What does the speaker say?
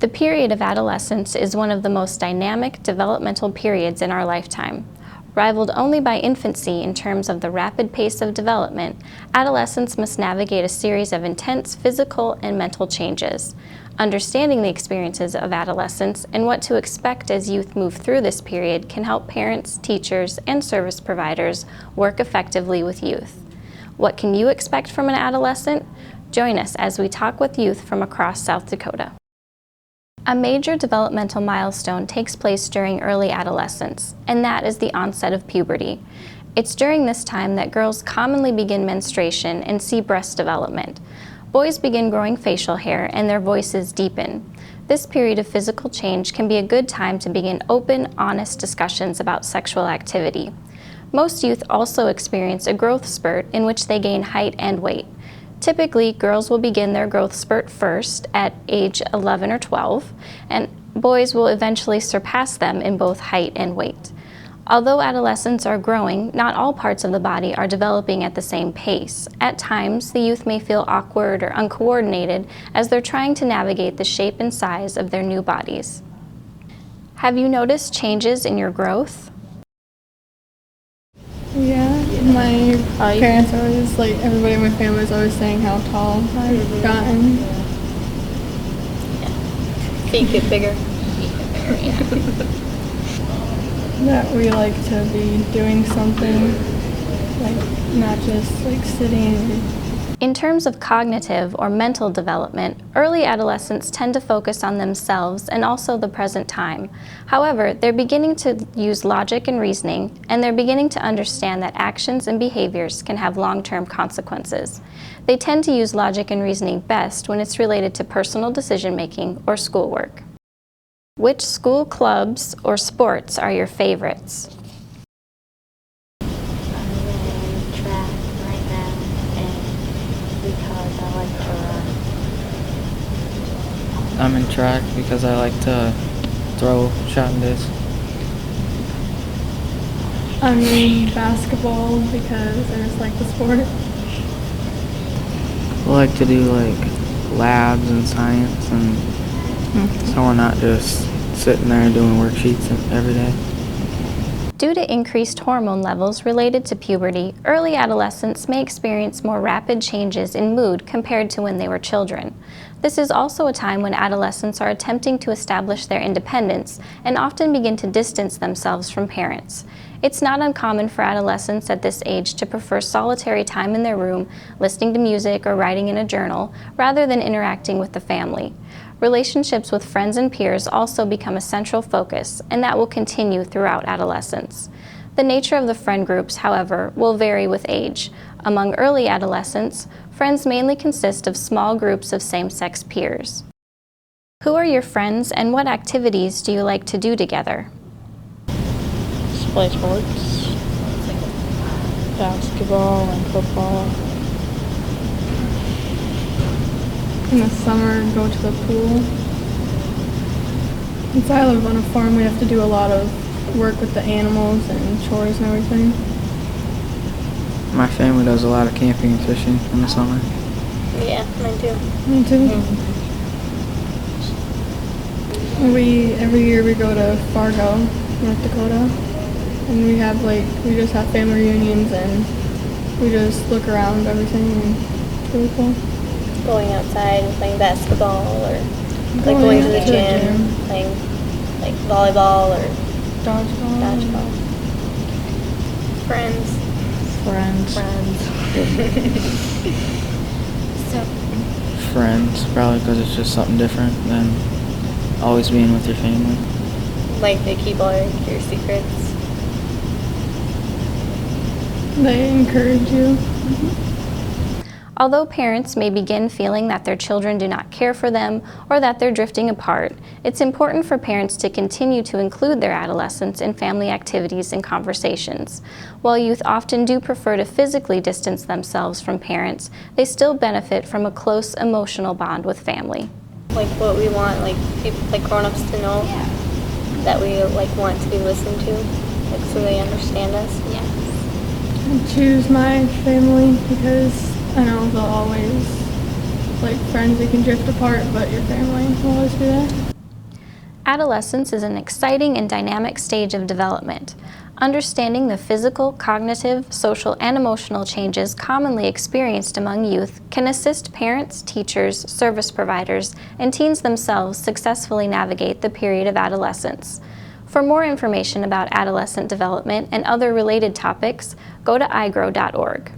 The period of adolescence is one of the most dynamic developmental periods in our lifetime. Rivaled only by infancy in terms of the rapid pace of development, adolescents must navigate a series of intense physical and mental changes. Understanding the experiences of adolescence and what to expect as youth move through this period can help parents, teachers, and service providers work effectively with youth. What can you expect from an adolescent? Join us as we talk with youth from across South Dakota. A major developmental milestone takes place during early adolescence, and that is the onset of puberty. It's during this time that girls commonly begin menstruation and see breast development. Boys begin growing facial hair and their voices deepen. This period of physical change can be a good time to begin open, honest discussions about sexual activity. Most youth also experience a growth spurt in which they gain height and weight. Typically, girls will begin their growth spurt first at age 11 or 12, and boys will eventually surpass them in both height and weight. Although adolescents are growing, not all parts of the body are developing at the same pace. At times, the youth may feel awkward or uncoordinated as they're trying to navigate the shape and size of their new bodies. Have you noticed changes in your growth? Yeah, my parents always, everybody in my family is always saying how tall I've gotten. Yeah. Feet get bigger. That we like to be doing something, not just sitting. In terms of cognitive or mental development, early adolescents tend to focus on themselves and also the present time. However, they're beginning to use logic and reasoning, and they're beginning to understand that actions and behaviors can have long-term consequences. They tend to use logic and reasoning best when it's related to personal decision-making or schoolwork. Which school clubs or sports are your favorites? I'm in track because I like to throw shot and disc. I'm in basketball because I just like the sport. I like to do labs and science, and so we're not just sitting there doing worksheets every day. Due to increased hormone levels related to puberty, early adolescents may experience more rapid changes in mood compared to when they were children. This is also a time when adolescents are attempting to establish their independence and often begin to distance themselves from parents. It's not uncommon for adolescents at this age to prefer solitary time in their room, listening to music or writing in a journal, rather than interacting with the family. Relationships with friends and peers also become a central focus, and that will continue throughout adolescence. The nature of the friend groups, however, will vary with age. Among early adolescents, friends mainly consist of small groups of same-sex peers. Who are your friends, and what activities do you like to do together? Play sports, basketball and football. In the summer, go to the pool. Since I live on a farm, we have to do a lot of work with the animals and chores and everything. My family does a lot of camping and fishing in the summer. Yeah, mine too. Me too. Every year we go to Fargo, North Dakota, and we just have family reunions and we just look around everything, and it's really cool. Going outside and playing basketball, or going to the gym, playing volleyball or dodgeball. Friends. Friends, probably because it's just something different than always being with your family. They keep all your secrets. They encourage you. Although parents may begin feeling that their children do not care for them or that they're drifting apart, it's important for parents to continue to include their adolescents in family activities and conversations. While youth often do prefer to physically distance themselves from parents, they still benefit from a close emotional bond with family. What we want, people, grown-ups to know that we want to be listened to, so they understand us. Yeah. I choose my family because I know they'll always, friends, you can drift apart, but your family will always be there. Adolescence is an exciting and dynamic stage of development. Understanding the physical, cognitive, social, and emotional changes commonly experienced among youth can assist parents, teachers, service providers, and teens themselves successfully navigate the period of adolescence. For more information about adolescent development and other related topics, go to igrow.org.